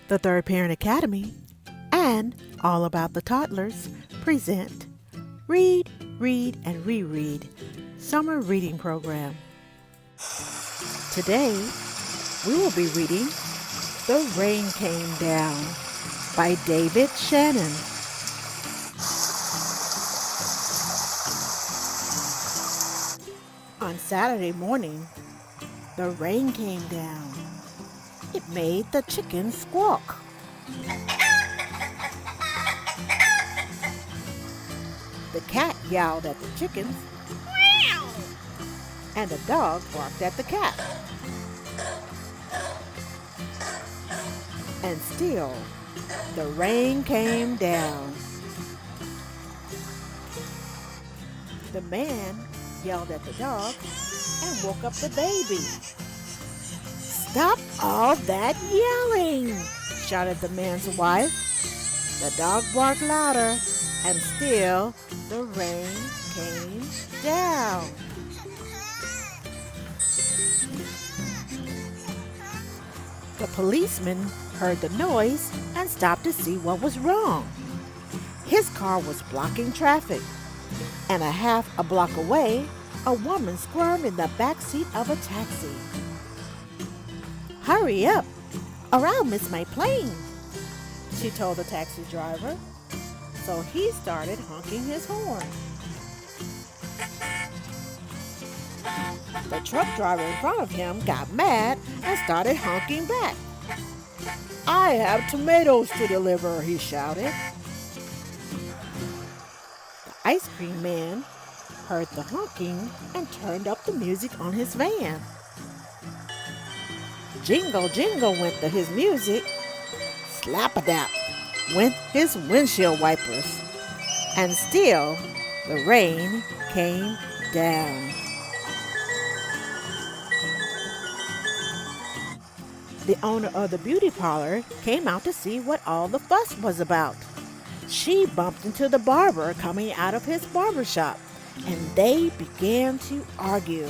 The Third Parent Academy and All About the Toddlers present Read, Read, and Reread Summer Reading Program. Today, we will be reading The Rain Came Down by David Shannon. On Saturday morning, the rain came down. It made the chickens squawk. The cat yowled at the chickens, meow, and the dog barked at the cat. And still, the rain came down. The man yelled at the dog and woke up the baby. "Stop all that yelling!" shouted the man's wife. The dog barked louder, and still the rain came down. The policeman heard the noise and stopped to see what was wrong. His car was blocking traffic, and a half a block away, a woman squirmed in the back seat of a taxi. "Hurry up, or I'll miss my plane," she told the taxi driver. So he started honking his horn. The truck driver in front of him got mad and started honking back. "I have tomatoes to deliver," he shouted. The ice cream man heard the honking and turned up the music on his van. Jingle, jingle went his music. Slap-a-dap went his windshield wipers. And still, the rain came down. The owner of the beauty parlor came out to see what all the fuss was about. She bumped into the barber coming out of his barber shop, and they began to argue.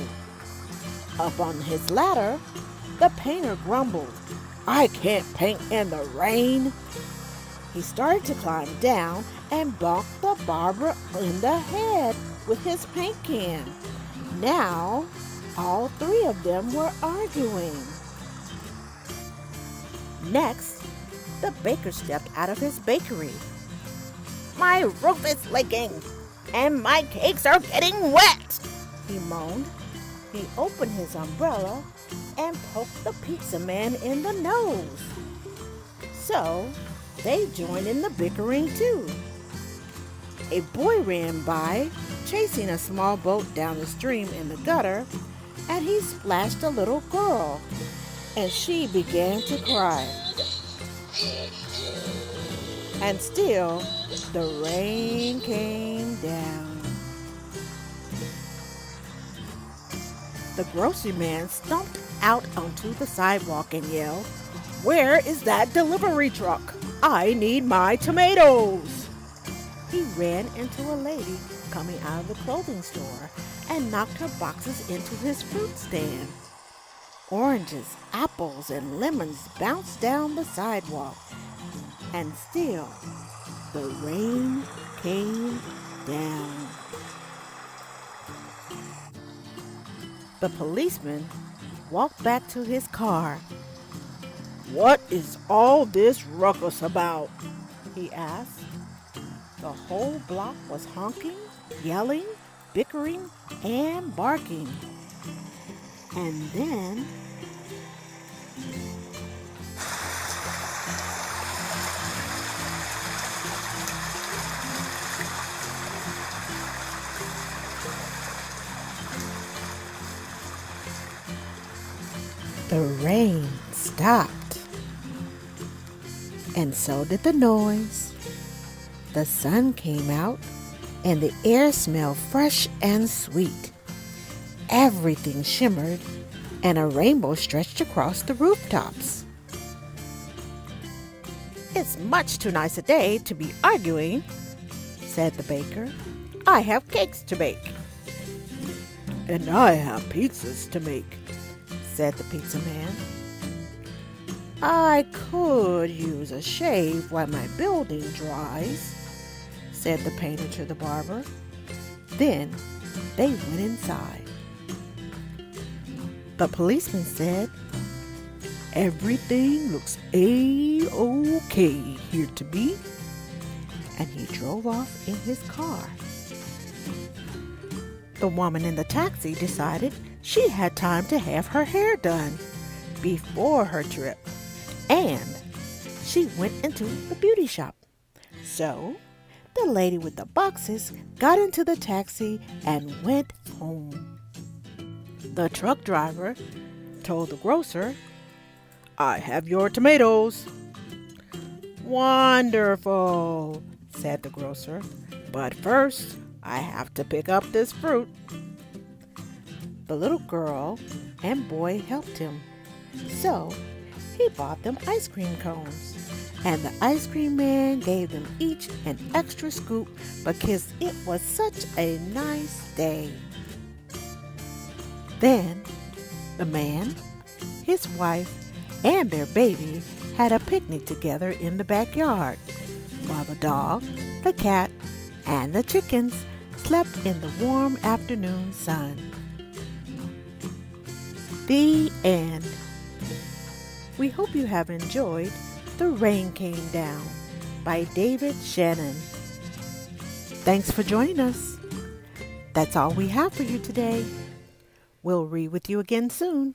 Up on his ladder, the painter grumbled, "I can't paint in the rain." He started to climb down and bonked the barber in the head with his paint can. Now, all three of them were arguing. Next, the baker stepped out of his bakery. "My roof is leaking, and my cakes are getting wet," he moaned. He opened his umbrella and poked the pizza man in the nose. So, they joined in the bickering too. A boy ran by, chasing a small boat down the stream in the gutter, and he splashed a little girl, and she began to cry. And still, the rain came down. The grocery man stumped out onto the sidewalk and yelled, "Where is that delivery truck? I need my tomatoes!" He ran into a lady coming out of the clothing store and knocked her boxes into his fruit stand. Oranges, apples, and lemons bounced down the sidewalk. And still, the rain came down. The policeman walked back to his car. "What is all this ruckus about?" he asked. The whole block was honking, yelling, bickering, and barking. And then the rain stopped, and so did the noise. The sun came out, and the air smelled fresh and sweet. Everything shimmered, and a rainbow stretched across the rooftops. "It's much too nice a day to be arguing," said the baker. "I have cakes to bake." "And I have pizzas to make," said the pizza man. I could use a shave while my building dries, said the painter to the barber. Then they went inside. The policeman said, "Everything looks A-OK here to me," and he drove off in his car. The woman in the taxi decided she had time to have her hair done before her trip, and she went into the beauty shop. So the lady with the boxes got into the taxi and went home. The truck driver told the grocer, "I have your tomatoes." "Wonderful," said the grocer, "but first I have to pick up this fruit." The little girl and boy helped him, so he bought them ice cream cones, and the ice cream man gave them each an extra scoop because it was such a nice day. Then the man, his wife, and their baby had a picnic together in the backyard, while the dog, the cat, and the chickens slept in the warm afternoon sun. The end. We hope you have enjoyed The Rain Came Down by David Shannon. Thanks for joining us. That's all we have for you today. We'll read with you again soon.